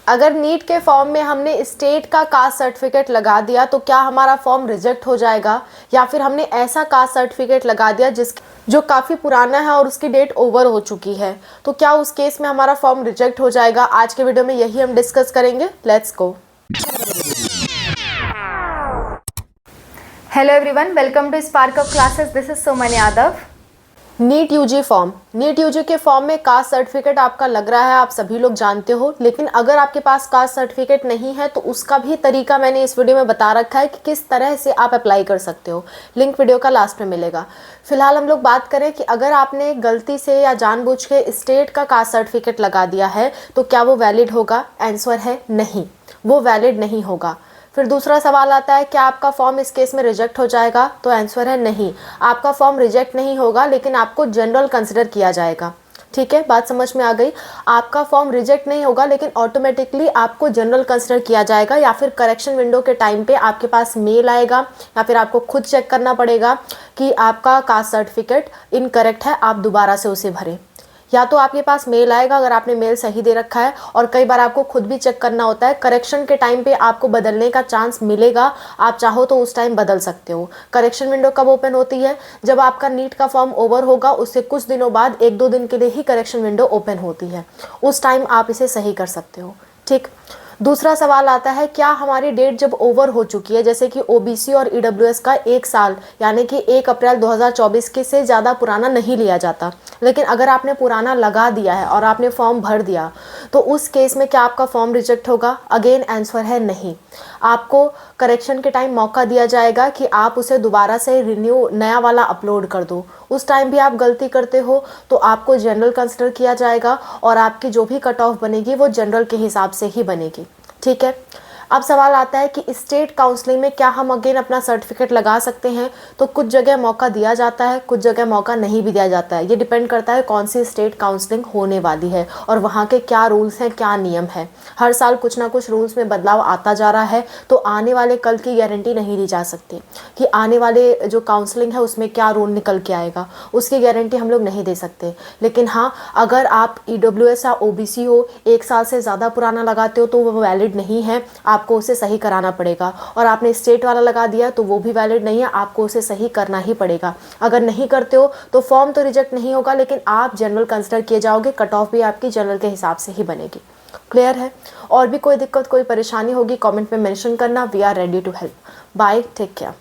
अगर नीट के फॉर्म में हमने स्टेट का कास्ट सर्टिफिकेट लगा दिया तो क्या हमारा फॉर्म रिजेक्ट हो जाएगा, या फिर हमने ऐसा कास्ट सर्टिफिकेट लगा दिया जो काफ़ी पुराना है और उसकी डेट ओवर हो चुकी है, तो क्या उस केस में हमारा फॉर्म रिजेक्ट हो जाएगा? आज के वीडियो में यही हम डिस्कस करेंगे। Let's go. Hello everyone, welcome to spark of classes. This is Soman Yadav. NEET UG form, NEET UG के फॉर्म में कास्ट सर्टिफिकेट आपका लग रहा है, आप सभी लोग जानते हो। लेकिन अगर आपके पास कास्ट सर्टिफिकेट नहीं है तो उसका भी तरीका मैंने इस वीडियो में बता रखा है कि किस तरह से आप अप्लाई कर सकते हो। लिंक वीडियो का लास्ट में मिलेगा। फिलहाल हम लोग बात करें कि अगर आपने गलती से या जानबूझ के स्टेट का कास्ट सर्टिफिकेट लगा दिया है तो क्या वो वैलिड होगा? आंसर है नहीं, वो वैलिड नहीं होगा। फिर दूसरा सवाल आता है, क्या आपका फॉर्म इस केस में रिजेक्ट हो जाएगा? तो आंसर है नहीं, आपका फॉर्म रिजेक्ट नहीं होगा, लेकिन आपको जनरल कंसिडर किया जाएगा। ठीक है, बात समझ में आ गई। आपका फॉर्म रिजेक्ट नहीं होगा, लेकिन ऑटोमेटिकली आपको जनरल कंसिडर किया जाएगा, या फिर करेक्शन विंडो के टाइम पे आपके पास मेल आएगा, या फिर आपको खुद चेक करना पड़ेगा कि आपका कास्ट सर्टिफिकेट इनकरेक्ट है, आप दोबारा से उसे भरें। या तो आपके पास मेल आएगा अगर आपने मेल सही दे रखा है, और कई बार आपको खुद भी चेक करना होता है। करेक्शन के टाइम पे आपको बदलने का चांस मिलेगा, आप चाहो तो उस टाइम बदल सकते हो। करेक्शन विंडो कब ओपन होती है? जब आपका नीट का फॉर्म ओवर होगा, उससे कुछ दिनों बाद 1-2 दिन के लिए ही करेक्शन विंडो ओपन होती है, उस टाइम आप इसे सही कर सकते हो। ठीक। दूसरा सवाल आता है, क्या हमारी डेट जब ओवर हो चुकी है, जैसे कि ओबीसी और ईडब्ल्यूएस का 1 साल यानी कि 1 अप्रैल 2024 के से ज़्यादा पुराना नहीं लिया जाता, लेकिन अगर आपने पुराना लगा दिया है और आपने फॉर्म भर दिया तो उस केस में क्या आपका फॉर्म रिजेक्ट होगा? अगेन आंसर है नहीं। आपको करेक्शन के टाइम मौका दिया जाएगा कि आप उसे दोबारा से रिन्यू नया वाला अपलोड कर दो। उस टाइम भी आप गलती करते हो तो आपको जनरल कंसिडर किया जाएगा, और आपकी जो भी कट ऑफ बनेगी वो जनरल के हिसाब से ही बनेगी। ठीक है। अब सवाल आता है कि स्टेट काउंसलिंग में क्या हम अगेन अपना सर्टिफिकेट लगा सकते हैं? तो कुछ जगह मौका दिया जाता है, कुछ जगह मौका नहीं भी दिया जाता है। ये डिपेंड करता है कौन सी स्टेट काउंसलिंग होने वाली है और वहाँ के क्या रूल्स हैं, क्या नियम है। हर साल कुछ ना कुछ रूल्स में बदलाव आता जा रहा है, तो आने वाले कल की गारंटी नहीं दी जा सकती कि आने वाले जो काउंसलिंग है उसमें क्या रूल निकल के आएगा, उसकी गारंटी हम लोग नहीं दे सकते। लेकिन हाँ, अगर आप ईडब्ल्यूएस या ओबीसी हो, 1 साल से ज़्यादा पुराना लगाते हो तो वो वैलिड नहीं है, आपको उसे सही कराना पड़ेगा। और आपने स्टेट वाला लगा दिया तो वो भी वैलिड नहीं है, आपको उसे सही करना ही पड़ेगा। अगर नहीं करते हो तो फॉर्म तो रिजेक्ट नहीं होगा, लेकिन आप जनरल कंसिडर किए जाओगे, कट ऑफ भी आपकी जनरल के हिसाब से ही बनेगी। क्लियर है? और भी कोई दिक्कत, कोई परेशानी होगी कमेंट में मेंशन करना। We are ready to help. Bye, take care.